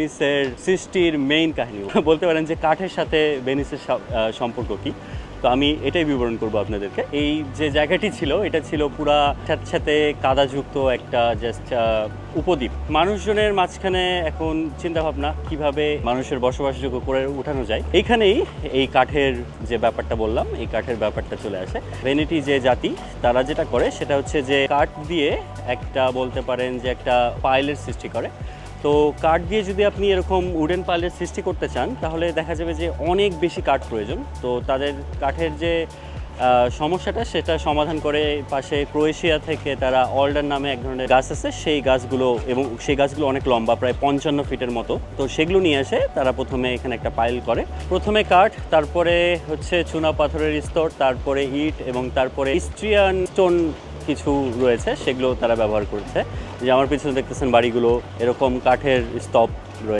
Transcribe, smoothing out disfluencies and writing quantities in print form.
ভেনিসের সৃষ্টির মেইন কাহিনী বলতে পারেন যে কাঠের সাথে ভেনিসের সম্পর্ক কি। তো আমি এটাই বিবরণ করব আপনাদেরকে। এই যে জায়গাটি ছিল এটা ছিল পুরা সাথে কাদাযুক্ত একটা জাস্ট উপদ্বীপ। মানুষজনের মাঝখানে এখন চিন্তা ভাবনা কিভাবে মানুষের বসবাসযোগ্য করে উঠানো যায়, এইখানেই এই কাঠের যে ব্যাপারটা বললাম এই কাঠের ব্যাপারটা চলে আসে। ভেনেটি যে জাতি তারা যেটা করে সেটা হচ্ছে যে কাঠ দিয়ে একটা বলতে পারেন যে একটা পাইলের সৃষ্টি করে। তো কাঠ দিয়ে যদি আপনি এরকম উডেন পাইলের সৃষ্টি করতে চান তাহলে দেখা যাবে যে অনেক বেশি কাঠ প্রয়োজন। তো তাদের কাঠের যে সমস্যাটা সেটা সমাধান করে পাশে ক্রোয়েশিয়া থেকে তারা অলডার নামে এক ধরনের গাছ আছে, সেই গাছগুলো এবং সেই গাছগুলো অনেক লম্বা, প্রায় 55 ফিটের মতো। তো সেগুলো নিয়ে এসে তারা প্রথমে এখানে একটা পাইল করে। প্রথমে কাঠ, তারপরে হচ্ছে চুনা পাথরের স্তর, তারপরে ইট এবং তারপরে ইস্ট্রিয়ান স্টোন কিছু রয়েছে সেগুলো তারা ব্যবহার করেছে। যে আমার পিছনে দেখতেছেন বাড়িগুলো এরকম কাঠের স্তব